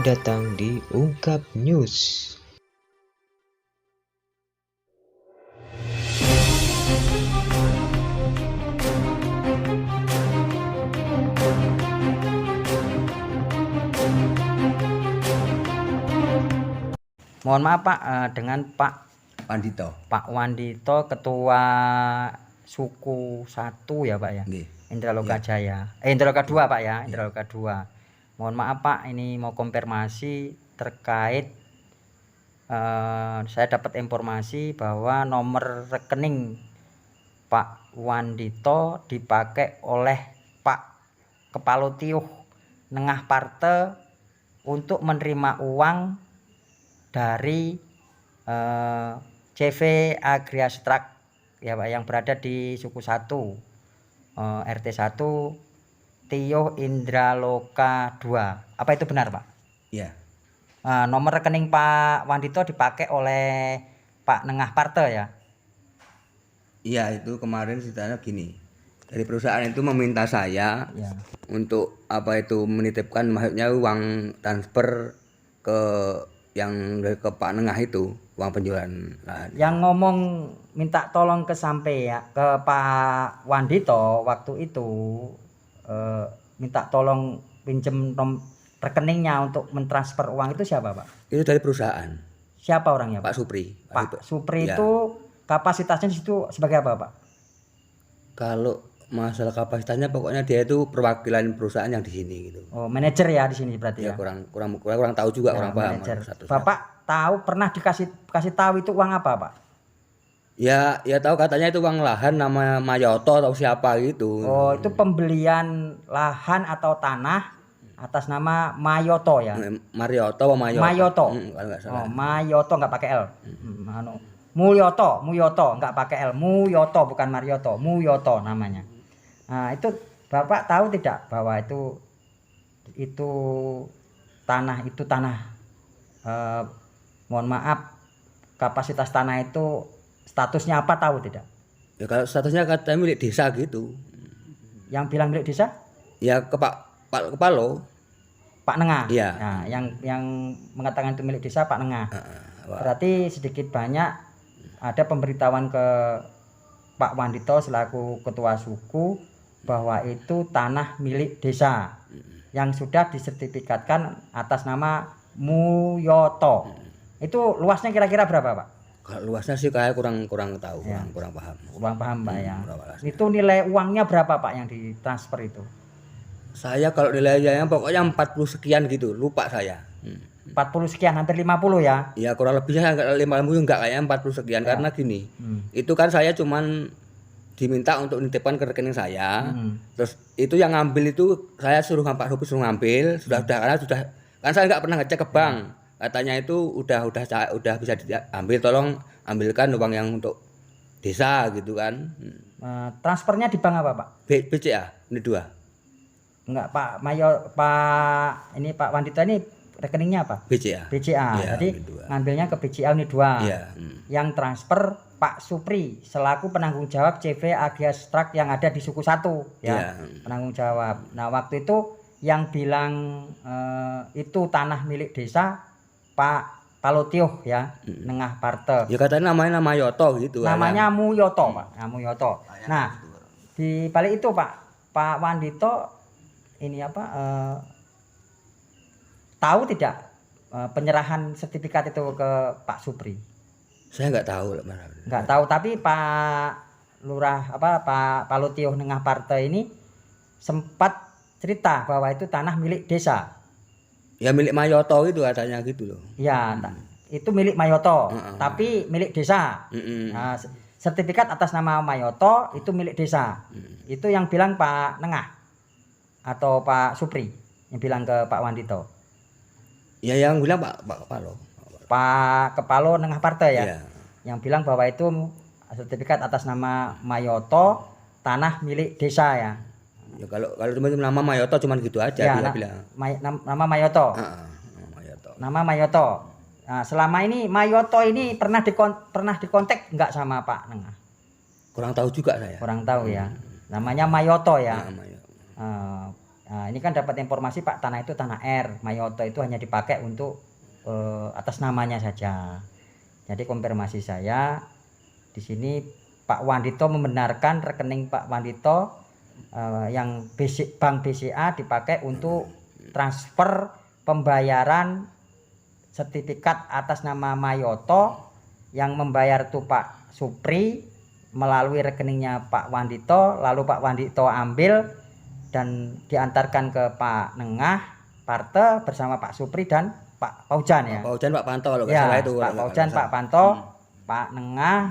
datang di Ungkap News. Mohon maaf Pak, dengan Pak Wandito, Ketua Suku 1 ya Pak ya, Indraloka Jaya, Indraloka 2 Pak ya, Indraloka 2. Mohon maaf Pak, ini mau konfirmasi terkait saya dapat informasi bahwa nomor rekening Pak Wandito dipakai oleh Pak Kepala Tiuh Nengah Parte untuk menerima uang dari CV Agriastrak ya Pak, yang berada di Suku 1 RT 1 Tiuh Indraloka 2. Apa itu benar Pak? Iya. Nomor rekening Pak Wandito dipakai oleh Pak Nengah Parte ya? Iya, itu kemarin ceritanya gini. Dari perusahaan itu meminta saya Ya. untuk menitipkan, maksudnya uang transfer ke yang dari ke Pak Nengah itu, uang penjualan lahan. Yang ngomong minta tolong ke sampai ya ke Pak Wandito waktu itu minta tolong pinjem rekeningnya untuk mentransfer uang itu siapa Pak? Itu dari perusahaan. Siapa orangnya Pak? Pak Supri. Pak Supri ya. Itu kapasitasnya di situ sebagai apa Pak? Kalau masalah kapasitasnya pokoknya dia itu perwakilan perusahaan yang di sini gitu. Oh, manajer ya di sini berarti ya. Kurang tahu juga, kurang paham. Bapak tahu pernah kasih tahu itu uang apa Pak? Ya tahu, katanya itu uang lahan nama Mayoto atau siapa gitu. Oh, itu pembelian lahan atau tanah atas nama Mayoto ya. Marioto apa Mayoto? Mayoto. Kalau nggak salah. Oh, Mayoto nggak pakai L. Muyoto nggak pakai L. Muyoto bukan Marioto, Muyoto namanya. Nah, itu Bapak tahu tidak bahwa itu tanah mohon maaf, kapasitas tanah itu statusnya apa tahu tidak? Ya kalau statusnya katanya milik desa gitu. Yang bilang milik desa? Ya ke Pak Kepalo. Pak Nengah. Iya. Nah, yang mengatakan itu milik desa Pak Nengah. Berarti sedikit banyak ada pemberitahuan ke Pak Wandito selaku ketua suku bahwa itu tanah milik desa yang sudah disertifikatkan atas nama Muyoto. Itu luasnya kira-kira berapa Pak? Kalau luasnya sih kayak kurang tahu, ya. kurang paham. Kurang paham Pak ya. Itu nilai uangnya berapa Pak yang ditransfer itu? Saya kalau nilainya pokoknya 40 sekian gitu, lupa saya. 40 sekian, hampir 50 ya? Ya kurang lebih saya enggak 50, enggak kayak 40 sekian ya. Karena gini. Itu kan saya cuman diminta untuk nitipkan ke rekening saya. Terus itu yang ngambil itu saya suruh Pak Supri suruh ngambil, sudah kan saya enggak pernah ngecek ke bank. Katanya itu udah bisa diambil, tolong ambilkan uang yang untuk desa gitu kan. Transfernya di bank apa Pak? BCA, ini 2. Enggak Pak Pak Wandito ini rekeningnya apa? BCA. Ya, jadi ngambilnya ke BCA ini 2. Ya. Yang transfer Pak Supri selaku penanggung jawab CV Agriastrak yang ada di Suku 1 ya. Penanggung jawab. Nah, waktu itu yang bilang itu tanah milik desa Pak Palotioh ya, Nengah Parte. Ya katanya namanya Mayoto gitu. Namanya Muyoto Pak. Nah, Muyoto. Nah, di balik itu Pak Wandito ini tahu tidak penyerahan sertifikat itu ke Pak Supri? Saya nggak tahu. Nggak tahu, tapi Pak Pak Palotioh Nengah Parte ini sempat cerita bahwa itu tanah milik desa. Ya milik Mayoto itu katanya gitu loh. Ya, itu milik Mayoto, tapi milik desa. Nah, sertifikat atas nama Mayoto itu milik desa. Itu yang bilang Pak Nengah atau Pak Supri yang bilang ke Pak Wandito. Ya yang bilang Pak Kepalo. Pak Kepala Nengah Parte ya. Ya. Yang bilang bahwa itu sertifikat atas nama Mayoto, tanah milik desa ya. Ya kalau cuma nama Mayoto cuman gitu aja ya, dia bilang. Nama Mayoto. Mayoto. Nama Mayoto. Nah, selama ini Mayoto ini pernah dikontak enggak sama Pak Nengah? Kurang tahu juga saya. Kurang tahu ya. Namanya Mayoto ya. Nah, ini kan dapat informasi Pak, tanah itu tanah R, Mayoto itu hanya dipakai untuk atas namanya saja. Jadi konfirmasi saya di sini Pak Wandito membenarkan rekening Pak Wandito yang Bank BCA dipakai untuk transfer pembayaran sertifikat atas nama Mayoto, yang membayar itu Pak Supri melalui rekeningnya Pak Wandito, lalu Pak Wandito ambil dan diantarkan ke Pak Nengah Parte bersama Pak Supri dan Pak Paujan ya. Pak Paujan, Pak Panto kalau nggak Ya, salah itu. Pak Paujan, Pak Panto, Pak Nengah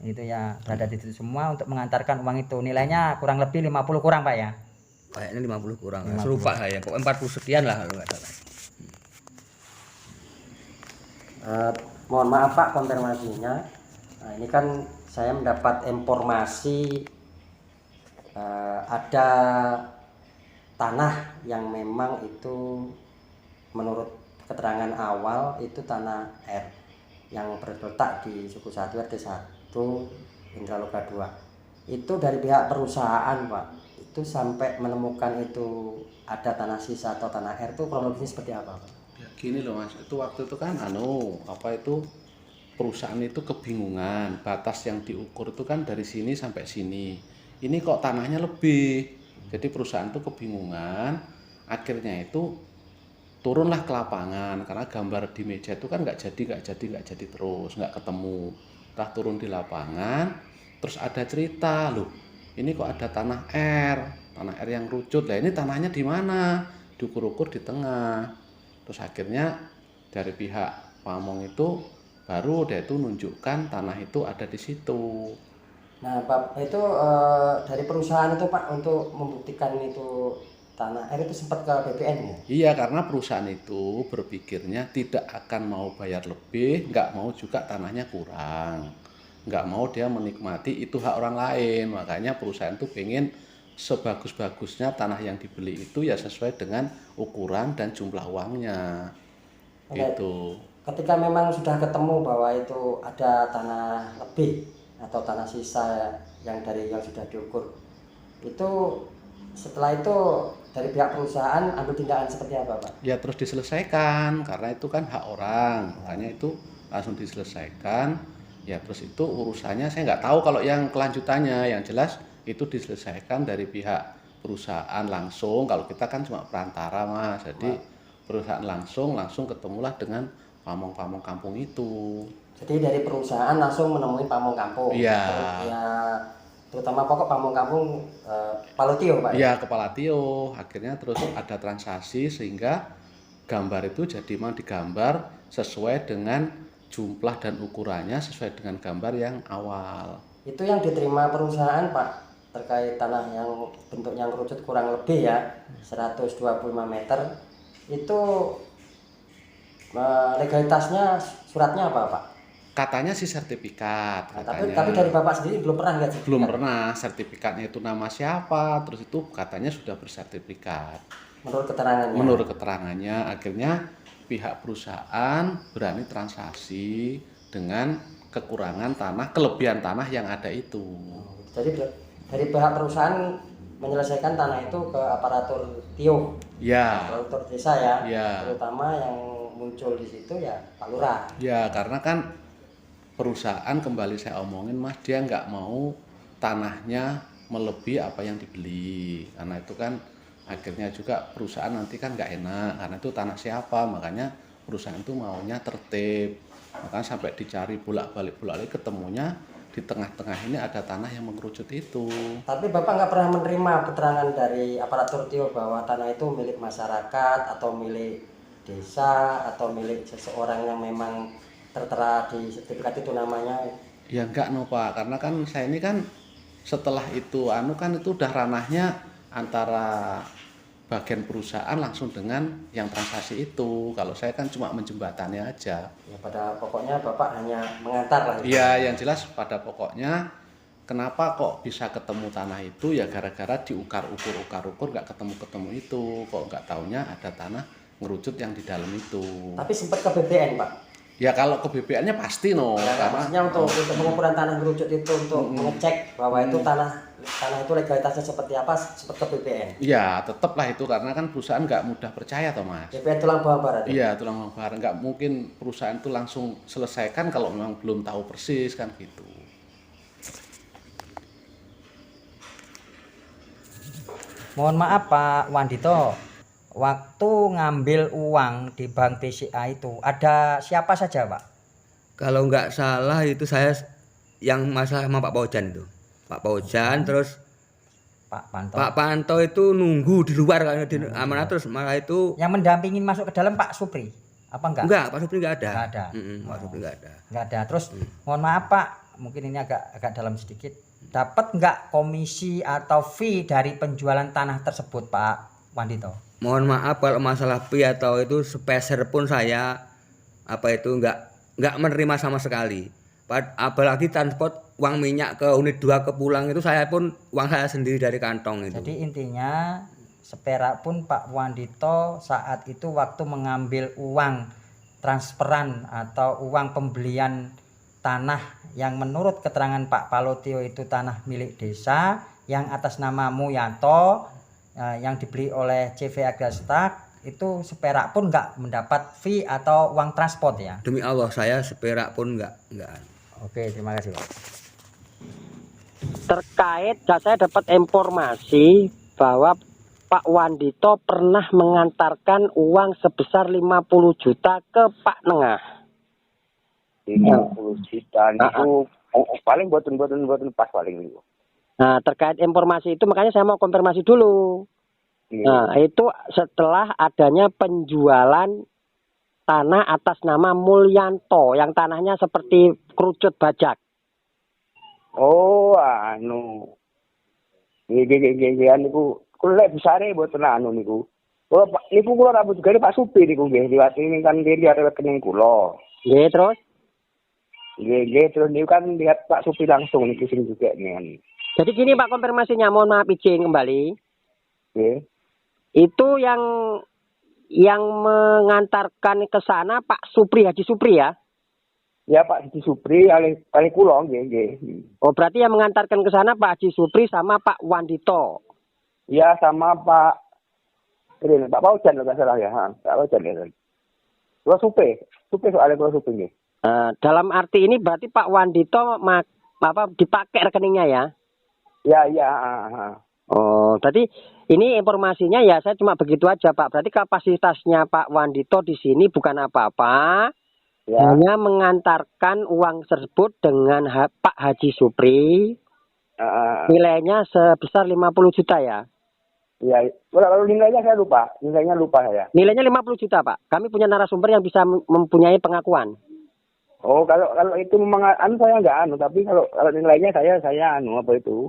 itu ya berada di situ semua untuk mengantarkan uang itu. Nilainya kurang lebih 50 kurang Pak ya. Kayaknya 50 kurang. Serupa saya. Pokoknya 40 sekian lah kalau nggak salah. Mohon maaf Pak konfirmasinya. Nah, ini kan saya mendapat informasi ada tanah yang memang itu menurut keterangan awal itu tanah R yang terletak di suku 1 RT 1 Indraloka 2. Itu dari pihak perusahaan Pak, itu sampai menemukan itu ada tanah sisa atau tanah R itu kronologisnya seperti apa Pak? Ya, gini loh Mas, itu waktu itu kan perusahaan itu kebingungan batas yang diukur itu kan dari sini sampai sini, ini kok tanahnya lebih. Jadi perusahaan itu kebingungan, akhirnya itu turunlah ke lapangan karena gambar di meja itu kan nggak jadi terus, nggak ketemu. Setelah turun di lapangan terus ada cerita, loh ini kok ada tanah R yang rucut lah, ini tanahnya di mana, diukur-ukur di tengah. Terus akhirnya dari pihak pamong itu baru dia itu nunjukkan tanah itu ada di situ. Nah Pak, itu dari perusahaan itu Pak untuk membuktikan itu tanah R itu sempat ke BPN ya? Iya, karena perusahaan itu berpikirnya tidak akan mau bayar lebih, nggak mau juga tanahnya kurang, nggak mau dia menikmati itu hak orang lain. Makanya perusahaan itu pengen sebagus-bagusnya tanah yang dibeli itu ya sesuai dengan ukuran dan jumlah uangnya. Gitu. Ketika memang sudah ketemu bahwa itu ada tanah lebih atau tanah sisa yang sudah diukur, itu setelah itu dari pihak perusahaan ambil tindakan seperti apa Pak? Ya terus diselesaikan karena itu kan hak orang, makanya itu langsung diselesaikan. Ya terus itu urusannya saya nggak tahu kalau yang kelanjutannya, yang jelas itu diselesaikan dari pihak perusahaan langsung. Kalau kita kan cuma perantara Mas, jadi perusahaan langsung ketemulah dengan pamong-pamong kampung itu. Jadi dari perusahaan langsung menemui pamong kampung. Iya. Ya, terutama pokok pamong kampung Kepala Tio Pak. Iya, Kepala Tio. Akhirnya terus ada transaksi sehingga gambar itu jadi memang digambar sesuai dengan jumlah dan ukurannya sesuai dengan gambar yang awal. Itu yang diterima perusahaan Pak terkait tanah yang bentuknya kerucut kurang lebih ya 125 meter itu legalitasnya suratnya apa Pak? Katanya sih sertifikat. Nah, tapi dari Bapak sendiri belum pernah lihat sertifikat? Belum pernah. Sertifikatnya itu nama siapa, terus itu katanya sudah bersertifikat. Menurut keterangannya? Menurut keterangannya, akhirnya pihak perusahaan berani transaksi dengan kekurangan tanah, kelebihan tanah yang ada itu. Jadi dari pihak perusahaan menyelesaikan tanah itu ke aparatur Tio, ya, aparatur desa ya, terutama yang muncul di situ ya Pak Lurah. Ya, karena kan perusahaan kembali saya omongin Mas, dia nggak mau tanahnya melebihi apa yang dibeli, karena itu kan akhirnya juga perusahaan nanti kan nggak enak, karena itu tanah siapa, makanya perusahaan itu maunya tertib, makanya sampai dicari bolak-balik ketemunya di tengah-tengah ini ada tanah yang mengerucut itu. Tapi Bapak nggak pernah menerima keterangan dari aparatur Tio bahwa tanah itu milik masyarakat atau milik desa atau milik seseorang yang memang tertera di sertifikat itu namanya? Ya enggak no Pak, karena kan saya ini kan setelah itu kan itu udah ranahnya antara bagian perusahaan langsung dengan yang transaksi itu. Kalau saya kan cuma menjembatani aja. Ya pada pokoknya Bapak hanya mengantar lah. Iya, yang jelas pada pokoknya kenapa kok bisa ketemu tanah itu ya gara-gara diukar-ukur nggak ketemu itu. Kok nggak taunya ada tanah ngerucut yang di dalam itu. Tapi sempat ke BPN Pak? Ya kalau keBPN-nya pasti no, Ya, karena maksudnya untuk pengukuran tanah ngerucut itu untuk mengecek bahwa itu tanah itu legalitasnya seperti apa, seperti ke BPN. ya tetap lah itu karena kan perusahaan nggak mudah percaya toh Mas. BPN tulang bawah barat. Iya tulang bawah barat, nggak mungkin perusahaan itu langsung selesaikan kalau memang belum tahu persis kan gitu. Mohon maaf Pak Wandito, waktu ngambil uang di Bank BCA itu ada siapa saja Pak? Kalau nggak salah itu saya yang masalah sama Pak Paujan itu. Pak Paujan terus Pak Panto. Pak Panto itu nunggu di luar kan di amanah terus malah itu Yang mendampingin masuk ke dalam Pak Supri, apa enggak? enggak, Pak Supri enggak ada. Enggak ada. Pak Supri enggak ada. Enggak ada. Terus mohon maaf Pak, mungkin ini agak dalam sedikit. Dapat enggak komisi atau fee dari penjualan tanah tersebut Pak Wandito? Mohon maaf kalau masalah fee atau itu sepeser pun saya apa itu enggak menerima sama sekali. Apalagi transport uang minyak ke unit 2 ke pulang itu saya pun uang saya sendiri dari kantong itu. Jadi intinya seperak pun Pak Wandito saat itu waktu mengambil uang transferan atau uang pembelian tanah yang menurut keterangan Pak Palotio itu tanah milik desa yang atas nama Muyanto yang dibeli oleh CV Agrastak itu seperak pun nggak mendapat fee atau uang transport ya. Demi Allah saya seperak pun enggak. Oke, terima kasih Pak. Terkait saya dapat informasi bahwa Pak Wandito pernah mengantarkan uang sebesar 50 juta ke Pak Nengah. 50 juta itu paling buatan pas paling itu. Nah, terkait informasi itu makanya saya mau konfirmasi dulu. Nah, itu setelah adanya penjualan tanah atas nama Mulyanto yang tanahnya seperti kerucut bajak. Oh, Gege niku kula besare mboten niku. Kula niku kula rambut gale Pak Supir niku nggih liwat ini kan nggih lihat rekening kula. Nggih, terus? Nggih terus niku kan lihat Pak Supir langsung niku sing juga nih. Jadi gini Pak konfirmasinya, mohon maaf izin kembali. Nggih. Itu yang mengantarkan ke sana Pak Supri, Haji Supri ya? Ya Pak Haji Supri kali kula nggih. Oh, berarti yang mengantarkan ke sana Pak Haji Supri sama Pak Wandito. Ya sama Pak Paujan kalau nggak salah ya. Pak Paujan ya. Kula Supri soalnya kula Supri nggih. Dalam arti ini berarti Pak Wandito dipakai rekeningnya ya? Ya. Oh, berarti ini informasinya ya saya cuma begitu aja Pak. Berarti kapasitasnya Pak Wandito di sini bukan apa-apa. Ya. Hanya mengantarkan uang tersebut dengan Pak Haji Supri. Nilainya sebesar 50 juta ya? Ya, kalau nilainya saya lupa. Nilainya lupa saya. Nilainya 50 juta Pak. Kami punya narasumber yang bisa mempunyai pengakuan. Oh, kalau itu memang saya nggak tapi kalau nilainya saya apa itu?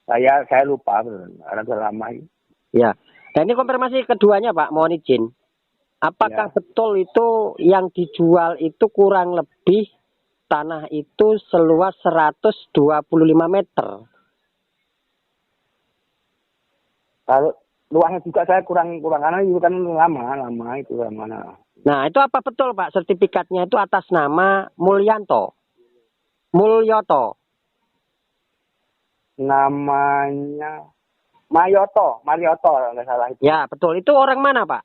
Saya lupa karena sudah lama. Ya. Dan ini konfirmasi keduanya Pak, mohon izin. Apakah betul itu yang dijual itu kurang lebih tanah itu seluas 125 meter? Kalau luasnya juga saya kurang karena itu kan lama itu mana. Nah, itu apa betul Pak sertifikatnya itu atas nama Mulyoto? Namanya Marioto nggak salah itu. Ya, betul. Itu orang mana Pak?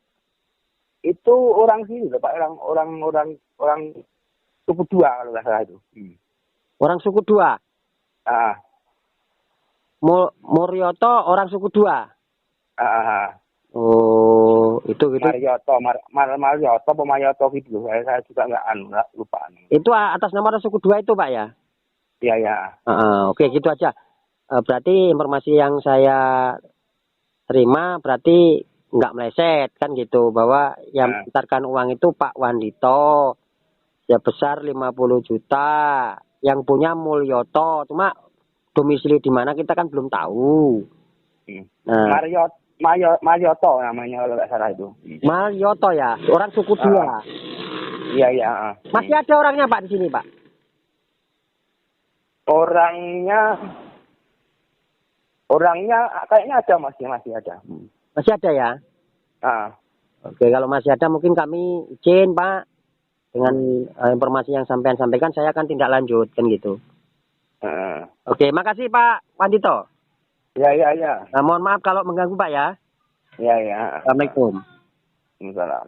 Itu orang sini Pak, orang suku 2 kalau nggak salah itu. Orang suku 2. Mulyoto orang suku 2. Oh, itu gitu. Marioto Marioto gitu. Saya juga nggak lupa. Itu atas nama orang suku 2 itu Pak ya? Iya. Oke, gitu aja. Berarti informasi yang saya terima berarti nggak meleset kan gitu, bahwa yang mengantarkan uang itu Pak Wandito sebesar 50 juta, yang punya Mulyoto, cuma domisili di mana kita kan belum tahu. Marioto namanya kalau nggak salah itu. Marioto ya, orang suku 2. Iya. Masih ada orangnya Pak di sini Pak? Orangnya kayaknya ada masih ada. Masih ada ya? Oke, kalau masih ada mungkin kami izin Pak dengan informasi yang sampean sampaikan saya akan tindak lanjut kan gitu. Oke, makasih Pak Wandito. Ya, ya, ya. Nah, mohon maaf kalau mengganggu Pak ya. Ya, ya. Assalamualaikum. Waalaikumsalam.